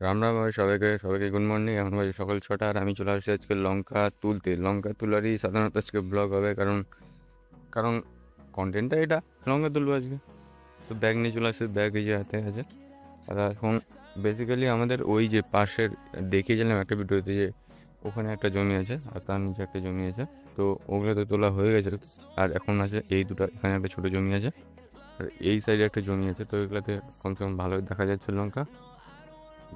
রাম রাম ভাই, সবাইকে সবাইকে গুড মর্নিং। এখন বাজে সকাল 6টা আর আমি চলে আসছি আজকে লঙ্কা তুলতে। লঙ্কা তোলারই সাধারণত আজকে ব্লগ হবে, কারণ কারণ কন্টেন্টটা এটা, লঙ্কা তুলবো আজকে। তো ব্যাগ নিয়ে চলে আসছে, ব্যাগ এই যে হাতে আছে। আর এখন বেসিক্যালি আমাদের ওই যে পাশের, দেখিয়েছিলাম একটা ভিডিওতে যে ওখানে একটা জমি আছে আর তার নিচে একটা জমি আছে। তো ওগুলো তো তোলা হয়ে গেছে, আর এখন আছে এই দুটো, এখানে একটা ছোটো জমি আছে আর এই সাইডে একটা জমি আছে। তো এগুলোতে কমসে কম ভালোই দেখা যাচ্ছে লঙ্কা।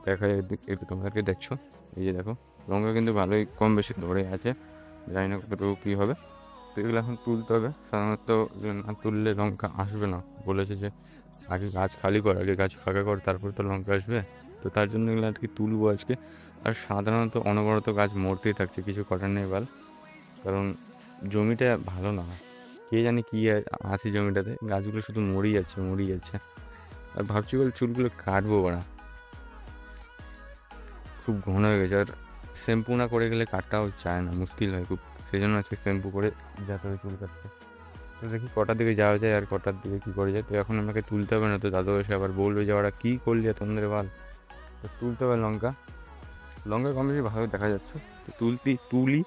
দেখা যায় একটু তোমাদেরকে দেখছো, এই যে দেখো লঙ্কা কিন্তু ভালোই কম বেশি ধরে আছে। জানি না কতটুকু কী হবে। তো এগুলো এখন তুলতে হবে সাধারণত, যে না তুললে লঙ্কা আসবে না। বলেছে যে আগে গাছ খালি কর, আগে গাছ ফাঁকা কর, তারপর তো লঙ্কা আসবে। তো তার জন্য এগুলো আর কি তুলবো আজকে। আর সাধারণত অনবরত গাছ মরতেই থাকছে, কিছু করার নেই বল। কারণ জমিটা ভালো না, কে জানি কী আছে জমিটাতে, গাছগুলো শুধু মরেই যাচ্ছে মরেই যাচ্ছে। আর ভাবছি বল চুলগুলো কাটবো না, খুব ঘন হয়ে গেছে। আর শ্যাম্পু না করে গেলে কাটটাও চায় না, মুশকিল হয় খুব। সেই জন্য আজকে শ্যাম্পু করে যেতে হবে চুল কাটতে। তো দেখি কটার দিকে যাওয়া যায় আর কটার দিকে কী করে যায়। তো এখন আমাকে তুলতে হবে, না তো দাদু এসে আবার বলবে যে ওরা কী করলি তোমাদের বাল। তো তুলতে হবে লঙ্কা। লঙ্কা কম বেশি ভালো দেখা যাচ্ছে, তো তুলি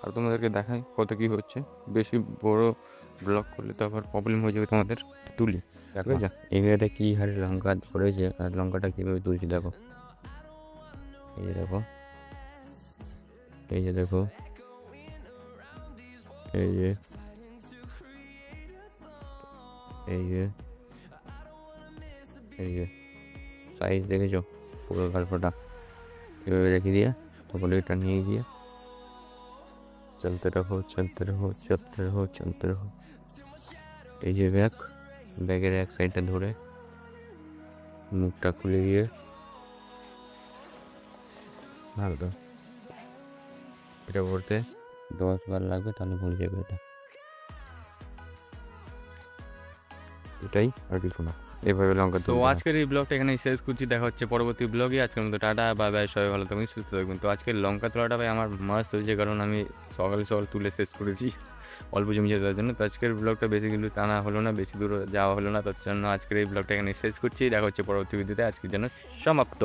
আর তোমাদেরকে দেখাই কত কী হচ্ছে। বেশি বড় ব্লগ করলে তো আবার প্রবলেম হয়ে যাবে তোমাদের। তুলি দেখো যা এগুলোতে কী হারে লঙ্কা ধরেছে আর লঙ্কাটা কীভাবে তুলছি দেখো। এই যে দেখো, এই যে দেখো, এই যে, এই যে, এই যে সাইজ দেখেছো পুরো গল্পটা। এভাবে রেখে দিয়ে তারপরে এটা নিয়ে গিয়ে চলতে রহো চলতে রহো চলতে রহো চলতে রহো। এই যে ব্যাগের এক সাইডটা ধরে মুখটা খুলে গিয়ে ভালো তো, এটা করতে 10 বার লাগবে, তাহলে ভুলে যাবে এটা। এটাই আর কিছু না, এভাবে লঙ্কা তো তুলতে হয়। আজকের এই ব্লগটা এখানেই শেষ করছি, দেখা হচ্ছে পরবর্তী ব্লগে। আজকের মতো টাটা, বাই বাই, সবাই ভালো থাকবেন, সুস্থ থাকবেন। তো আজকের লঙ্কা তোলাটা ভাই আমার মাস্ট হয়েছে, কারণ আমি সকাল সকাল তুলে শেষ করেছি অল্প জমি দেওয়ার জন্য। তো আজকের ব্লগটা বেশি কিন্তু টানা হলো না, বেশি দূর যাওয়া হলো না, তার জন্য আজকের এই ব্লগটা এখানে শেষ করছি। দেখা হচ্ছে পরবর্তী ভিডিওতে, আজকের জন্য সমাপ্ত।